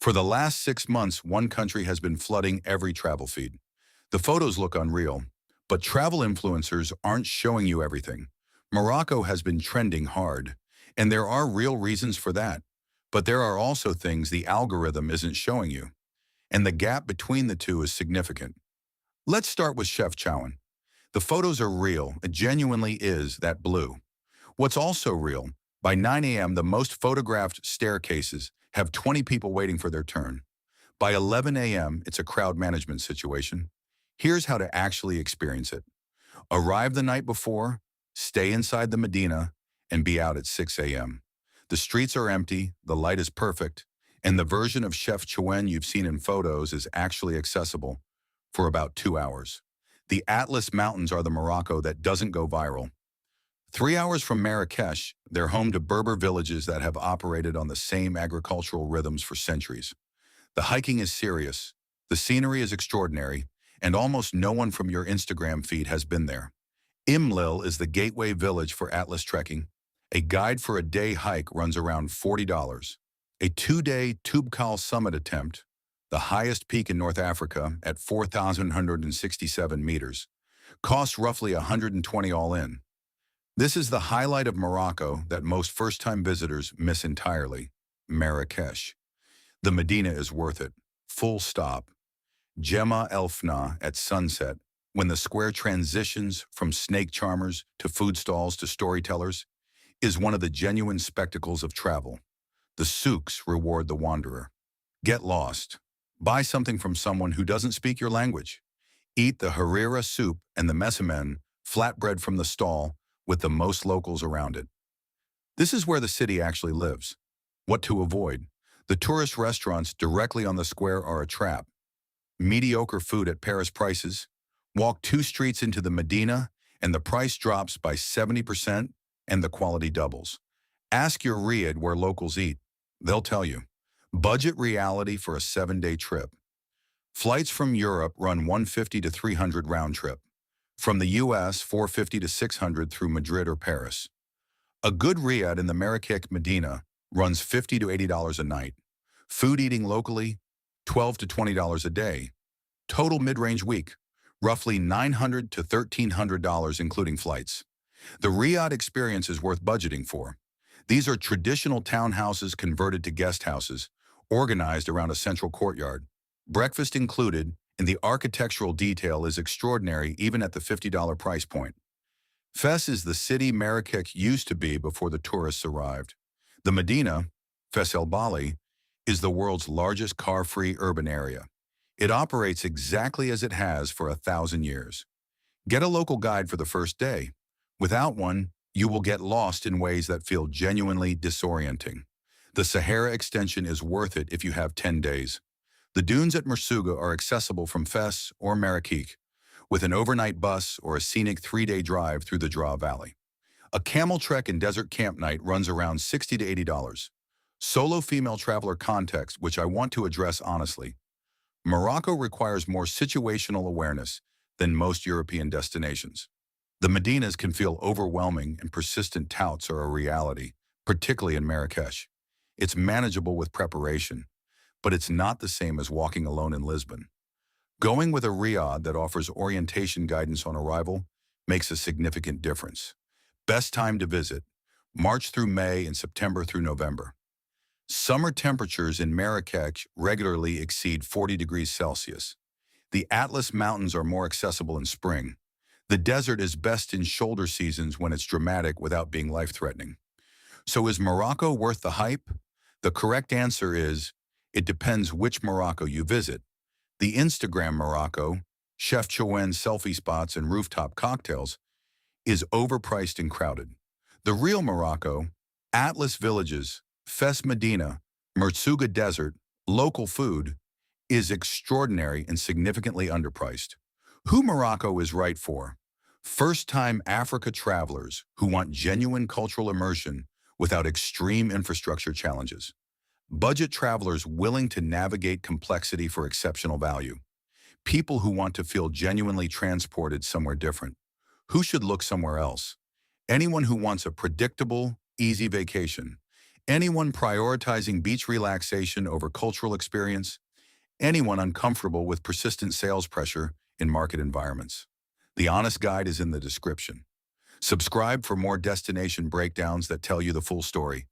For the last 6 months, one country has been flooding every travel feed. The photos look unreal, but travel influencers aren't showing you everything. Morocco has been trending hard, and there are real reasons for that. But there are also things the algorithm isn't showing you, and the gap between the two is significant. Let's start with Chefchaouen. The photos are real, it genuinely is that blue. What's also real, by 9 a.m. the most photographed staircases have 20 people waiting for their turn. By 11 a.m. it's a crowd management situation. Here's how to actually experience it. Arrive the night before, stay inside the Medina, and be out at 6 a.m. The streets are empty, the light is perfect, and the version of Chefchaouen you've seen in photos is actually accessible for about 2 hours. The Atlas Mountains are the Morocco that doesn't go viral. 3 hours from Marrakesh, they're home to Berber villages that have operated on the same agricultural rhythms for centuries. The hiking is serious, the scenery is extraordinary, and almost no one from your Instagram feed has been there. Imlil is the gateway village for Atlas trekking. A guide for a day hike runs around $40. A 2-day Toubkal summit attempt, the highest peak in North Africa at 4,167 meters, costs roughly $120 all in. This is the highlight of Morocco that most first-time visitors miss entirely: Marrakesh. The Medina is worth it. Full stop. Gemma El Fna at sunset, when the square transitions from snake charmers to food stalls to storytellers, is one of the genuine spectacles of travel. The souks reward the wanderer. Get lost. Buy something from someone who doesn't speak your language. Eat the harira soup and the messamen, flatbread from the stall, with the most locals around it. This is where the city actually lives. What to avoid? The tourist restaurants directly on the square are a trap. Mediocre food at Paris prices. Walk 2 streets into the Medina, and the price drops by 70% and the quality doubles. Ask your Riyadh where locals eat. They'll tell you. Budget reality for a 7-day trip. Flights from Europe run 150 to 300 round trip. From the US, 450 to 600 through Madrid or Paris. A good Riyadh in the Marrakech Medina runs $50 to $80 a night. Food eating locally, $12 to $20 a day. Total mid-range week, roughly $900 to $1,300 including flights. The Riyadh experience is worth budgeting for. These are traditional townhouses converted to guest houses, organized around a central courtyard. Breakfast included, and the architectural detail is extraordinary even at the $50 price point. Fes is the city Marrakech used to be before the tourists arrived. The Medina, Fes El Bali, is the world's largest car-free urban area. It operates exactly as it has for 1,000 years. Get a local guide for the first day. Without one, you will get lost in ways that feel genuinely disorienting. The Sahara extension is worth it if you have 10 days. The dunes at Mersouga are accessible from Fes or Marrakech, with an overnight bus or a scenic 3-day drive through the Dra Valley. A camel trek and desert camp night runs around $60 to $80. Solo female traveler context, which I want to address honestly. Morocco requires more situational awareness than most European destinations. The Medinas can feel overwhelming and persistent touts are a reality, particularly in Marrakesh. It's manageable with preparation, but it's not the same as walking alone in Lisbon. Going with a riad that offers orientation guidance on arrival makes a significant difference. Best time to visit: March through May and September through November. Summer temperatures in Marrakech regularly exceed 40 degrees Celsius. The Atlas Mountains are more accessible in spring. The desert is best in shoulder seasons when it's dramatic without being life-threatening. So is Morocco worth the hype? The correct answer is, it depends which Morocco you visit. The Instagram Morocco, Chefchaouen selfie spots and rooftop cocktails, is overpriced and crowded. The real Morocco, Atlas villages, Fes Medina, Mersouga Desert, local food, is extraordinary and significantly underpriced. Who Morocco is right for? First-time Africa travelers who want genuine cultural immersion without extreme infrastructure challenges. Budget travelers willing to navigate complexity for exceptional value. People who want to feel genuinely transported somewhere different. Who should look somewhere else? Anyone who wants a predictable, easy vacation. Anyone prioritizing beach relaxation over cultural experience, anyone uncomfortable with persistent sales pressure in market environments. The honest guide is in the description. Subscribe for more destination breakdowns that tell you the full story.